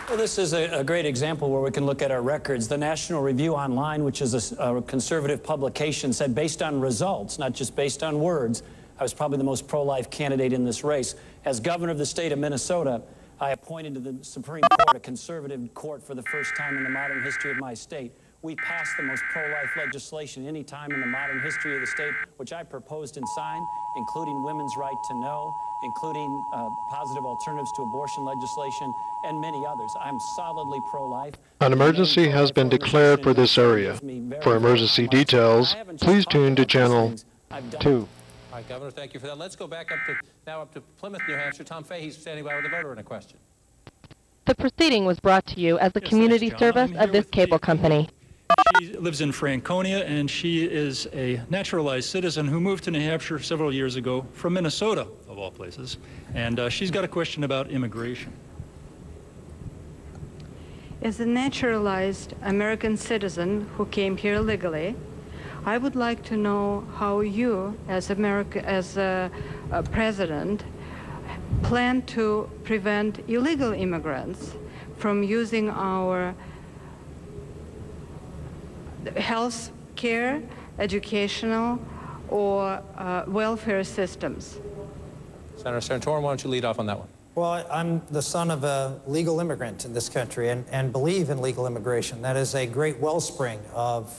Well, this is a great example where we can look at our records. The National Review Online, which is a conservative publication, said based on results, not just based on words, I was probably the most pro-life candidate in this race. As governor of the state of Minnesota, I appointed to the Supreme Court a conservative court for the first time in the modern history of my state. We passed the most pro-life legislation any time in the modern history of the state, which I proposed and signed, including women's right to know, including positive alternatives to abortion legislation, and many others. I'm solidly pro-life. An emergency has been declared for this area. For emergency details, please tune to Channel 2. All right, Governor, thank you for that. Let's go back up to Plymouth, New Hampshire. Tom Fahey's standing by with a voter and a question. The proceeding was brought to you as a community service of this cable company. She lives in Franconia, and she is a naturalized citizen who moved to New Hampshire several years ago from Minnesota, of all places. And she's got a question about immigration. As a naturalized American citizen who came here legally, I would like to know how you, as a president, plan to prevent illegal immigrants from using our health care, educational, or welfare systems. Senator Santorum, why don't you lead off on that one? Well, I'm the son of a legal immigrant in this country and believe in legal immigration. That is a great wellspring of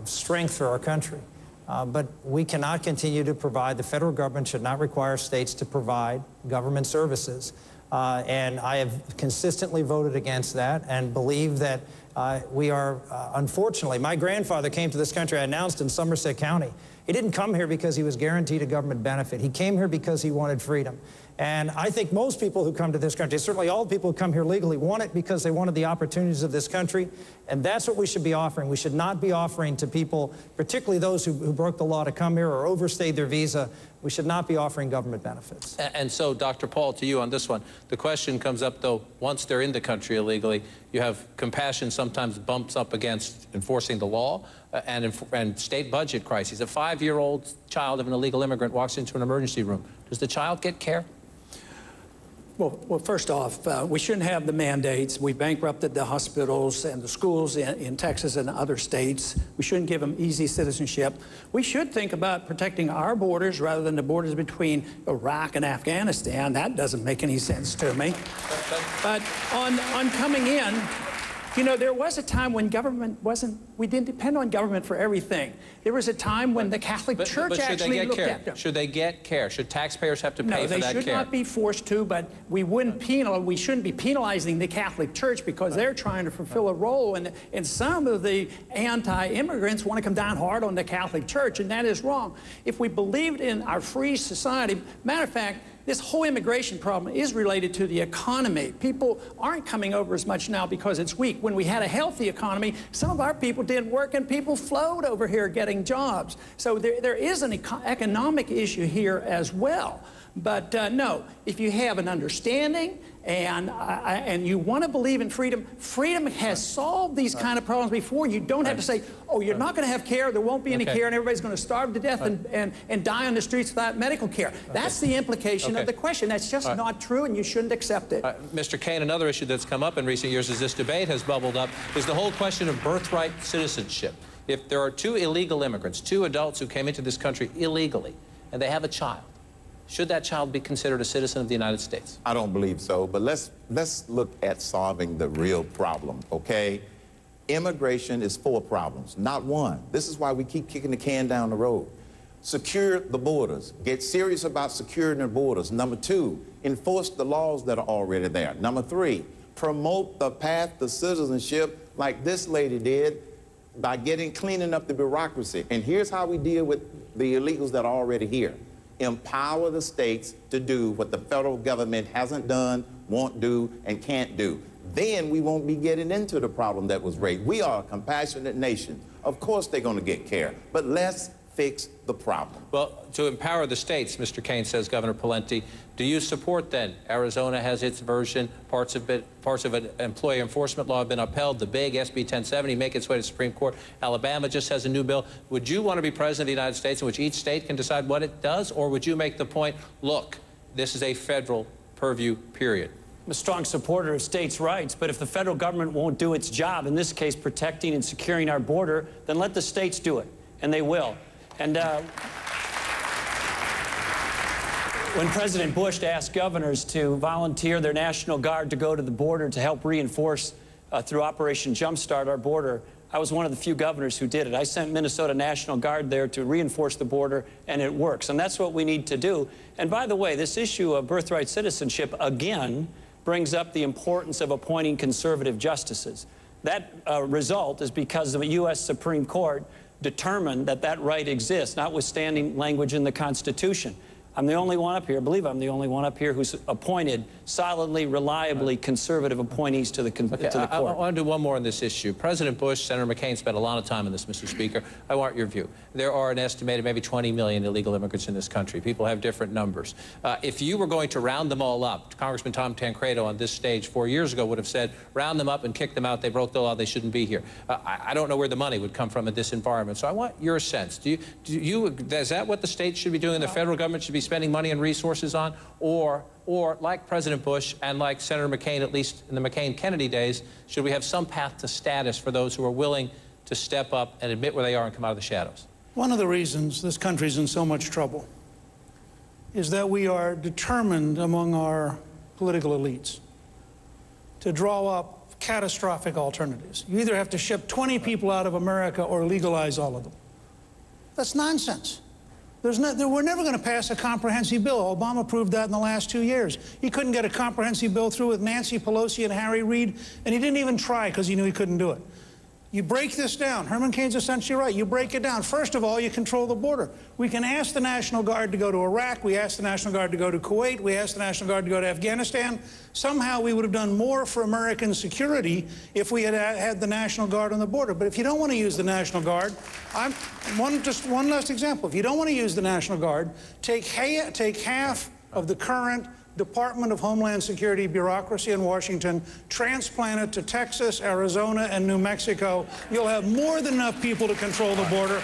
strength for our country. But we cannot continue to provide, the federal government should not require states to provide government services. And I have consistently voted against that and believe that we are, unfortunately, my grandfather came to this country, I announced in Somerset County. He didn't come here because he was guaranteed a government benefit. He came here because he wanted freedom. And I think most people who come to this country, certainly all the people who come here legally, want it because they wanted the opportunities of this country. And that's what we should be offering. We should not be offering to people, particularly those who broke the law to come here or overstayed their visa, we should not be offering government benefits. And so, Dr. Paul, to you on this one, the question comes up, though, once they're in the country illegally, you have compassion sometimes bumps up against enforcing the law and state budget crises. A 5-year-old child of an illegal immigrant walks into an emergency room. Does the child get care? Well, first off, we shouldn't have the mandates. We bankrupted the hospitals and the schools in Texas and other states. We shouldn't give them easy citizenship. We should think about protecting our borders rather than the borders between Iraq and Afghanistan. That doesn't make any sense to me. But on coming in, you know, there was a time when government we didn't depend on government for everything. There was a time when the Catholic Church actually looked at them. Should they get care? Should taxpayers have to pay for that care? No, they should not be forced to, but we shouldn't be penalizing the Catholic Church because they're trying to fulfill a role, and some of the anti-immigrants want to come down hard on the Catholic Church, and that is wrong. If we believed in our free society, matter of fact, this whole immigration problem is related to the economy. People aren't coming over as much now because it's weak. When we had a healthy economy, some of our people didn't work and people flowed over here getting jobs. So there is an economic issue here as well. But no, if you have an understanding and you want to believe in freedom, freedom has solved these kind of problems before. You don't have to say, oh, you're not going to have care, there won't be any care, and everybody's going to starve to death and die on the streets without medical care. That's the implication of the question. That's just not true, and you shouldn't accept it. Mr. Cain, another issue that's come up in recent years as this debate has bubbled up is the whole question of birthright citizenship. If there are 2 illegal immigrants, 2 adults who came into this country illegally, and they have a child, should that child be considered a citizen of the United States? I don't believe so, but let's look at solving the real problem, okay? Immigration is 4 problems, not 1. This is why we keep kicking the can down the road. Secure the borders. Get serious about securing the borders. Number 2, enforce the laws that are already there. Number 3, promote the path to citizenship like this lady did by cleaning up the bureaucracy. And here's how we deal with the illegals that are already here. Empower the states to do what the federal government hasn't done, won't do, and can't do. Then we won't be getting into the problem that was raised. We are a compassionate nation. Of course they're going to get care, but let's fix the problem. Well, to empower the states, Mr. Cain says, Governor Pawlenty, do you support then? Arizona has its version. Parts of an employee enforcement law have been upheld. The big SB 1070 make its way to the Supreme Court. Alabama just has a new bill. Would you want to be president of the United States in which each state can decide what it does, or would you make the point, look, this is a federal purview, period? I'm a strong supporter of states' rights, but if the federal government won't do its job, in this case protecting and securing our border, then let the states do it, and they will. And when President Bush asked governors to volunteer their National Guard to go to the border to help reinforce through Operation Jumpstart our border, I was one of the few governors who did it. I sent Minnesota National Guard there to reinforce the border, and it works. And that's what we need to do. And by the way, this issue of birthright citizenship, again, brings up the importance of appointing conservative justices. That result is because the U.S. Supreme Court determined that that right exists, notwithstanding language in the Constitution. I'm the only one up here, I believe I'm the only one up here who's appointed solidly, reliably conservative appointees to the court. I want to do one more on this issue. President Bush, Senator McCain spent a lot of time on this, Mr. Speaker. I want your view. There are an estimated maybe 20 million illegal immigrants in this country. People have different numbers. If you were going to round them all up, Congressman Tom Tancredo on this stage 4 years ago would have said, round them up and kick them out. They broke the law. They shouldn't be here. I don't know where the money would come from in this environment. So I want your sense. Is that what the states should be doing, the federal government should be spending money and resources on? Or like President Bush and like Senator McCain, at least in the McCain-Kennedy days, should we have some path to status for those who are willing to step up and admit where they are and come out of the shadows? One of the reasons this country's in so much trouble is that we are determined among our political elites to draw up catastrophic alternatives. You either have to ship 20 people out of America or legalize all of them. That's nonsense. We're never going to pass a comprehensive bill. Obama proved that in the last 2 years. He couldn't get a comprehensive bill through with Nancy Pelosi and Harry Reid, and he didn't even try because he knew he couldn't do it. You break this down. Herman Cain's essentially right. You break it down. First of all, you control the border. We can ask the National Guard to go to Iraq. We asked the National Guard to go to Kuwait. We asked the National Guard to go to Afghanistan. Somehow we would have done more for American security if we had had the National Guard on the border. But if you don't want to use the National Guard, just one last example. If you don't want to use the National Guard, take half of the current Department of Homeland Security bureaucracy in Washington, transplant it to Texas, Arizona, and New Mexico. You'll have more than enough people to control the border.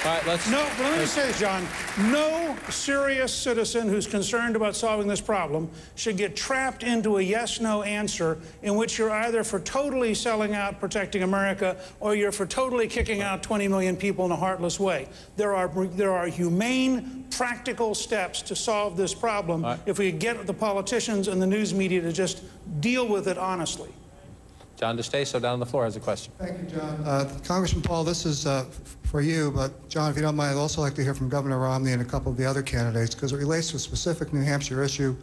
Let me say this, John. No serious citizen who's concerned about solving this problem should get trapped into a yes-no answer in which you're either for totally selling out, protecting America, or you're for totally kicking out 20 million people in a heartless way. There are humane, practical steps to solve this problem if we get the politicians and the news media to just deal with it honestly. John DeStaso down on the floor has a question. Thank you, John. Congressman Paul, this is for you, but John, if you don't mind, I'd also like to hear from Governor Romney and a couple of the other candidates, because it relates to a specific New Hampshire issue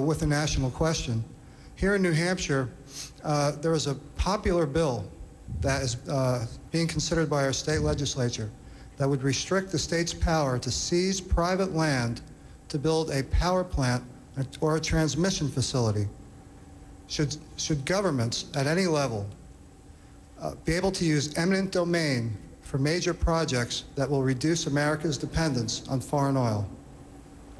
with a national question. Here in New Hampshire, there is a popular bill that is being considered by our state legislature that would restrict the state's power to seize private land to build a power plant or a transmission facility. Should governments at any level be able to use eminent domain for major projects that will reduce America's dependence on foreign oil?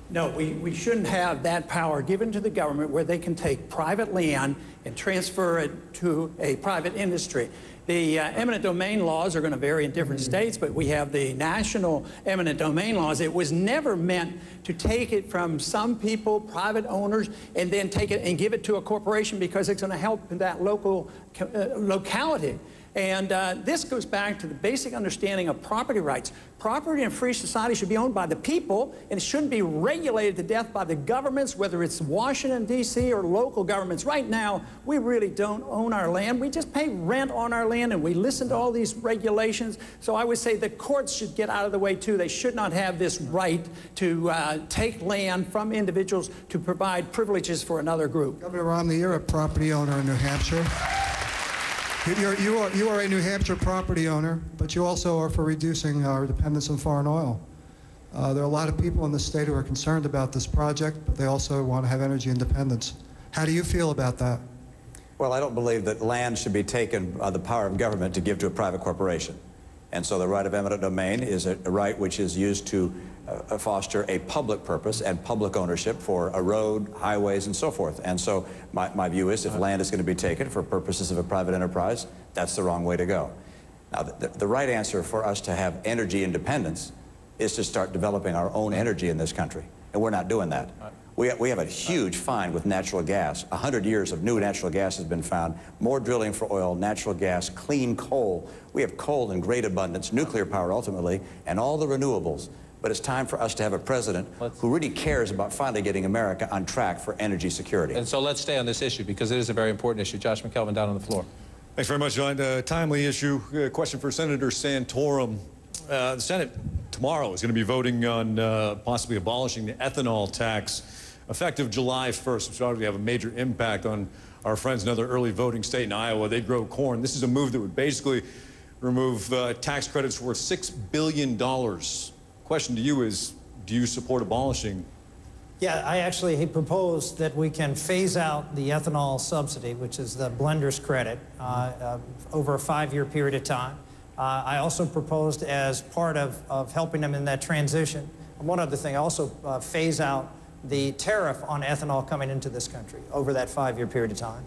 No, we shouldn't have that power given to the government where they can take private land and transfer it to a private industry. The eminent domain laws are going to vary in different states, but we have the national eminent domain laws. It was never meant to take it from some people, private owners, and then take it and give it to a corporation because it's going to help that local locality. And this goes back to the basic understanding of property rights. Property in a free society should be owned by the people, and it shouldn't be regulated to death by the governments, whether it's Washington, D.C. or local governments. Right now, we really don't own our land. We just pay rent on our land, and we listen to all these regulations. So I would say the courts should get out of the way, too. They should not have this right to take land from individuals to provide privileges for another group. Governor Romney, you're a property owner in New Hampshire. You are a New Hampshire property owner, but you also are for reducing our dependence on foreign oil. There are a lot of people in the state who are concerned about this project, but they also want to have energy independence. How do you feel about that? Well, I don't believe that land should be taken by the power of government to give to a private corporation. And so the right of eminent domain is a right which is used to foster a public purpose and public ownership for a road, highways, and so forth. And so my view is if land is going to be taken for purposes of a private enterprise, that's the wrong way to go. Now, the right answer for us to have energy independence is to start developing our own energy in this country. And we're not doing that. We have a huge find with natural gas. 100 years of new natural gas has been found. More drilling for oil, natural gas, clean coal. We have coal in great abundance, nuclear power ultimately, and all the renewables. But it's time for us to have a president who really cares about finally getting America on track for energy security. And so let's stay on this issue because it is a very important issue. Josh McKelvin down on the floor. Thanks very much, John. Timely issue. Question for Senator Santorum. The Senate tomorrow is going to be voting on possibly abolishing the ethanol tax effective July 1st, which ought to have a major impact on our friends in another early voting state in Iowa. They grow corn. This is a move that would basically remove tax credits worth $6 billion. Question to you is, do you support abolishing? Yeah, I actually proposed that we can phase out the ethanol subsidy, which is the blender's credit, over a 5-year period of time. I also proposed, as part of helping them in that transition, one other thing, I also phase out the tariff on ethanol coming into this country over that 5-year period of time.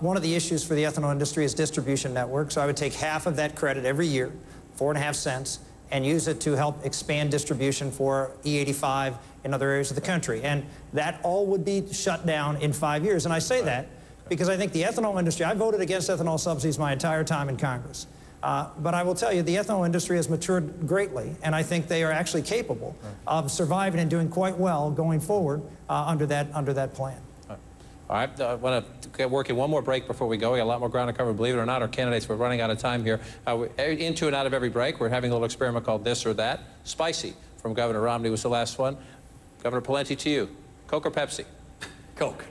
One of the issues for the ethanol industry is distribution network, so I would take half of that credit every year, 4.5 cents, and use it to help expand distribution for E85 in other areas of the country. And that all would be shut down in 5 years. And I say that because I think the ethanol industry, I voted against ethanol subsidies my entire time in Congress. But I will tell you, the ethanol industry has matured greatly, and I think they are actually capable of surviving and doing quite well going forward under that plan. All right, I want to get working one more break before we go. We got a lot more ground to cover. Believe it or not, our candidates, we're running out of time here. Into and out of every break, we're having a little experiment called This or That. Spicy from Governor Romney was the last one. Governor Pawlenty, to you. Coke or Pepsi? Coke.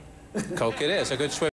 Coke it is. A good switch.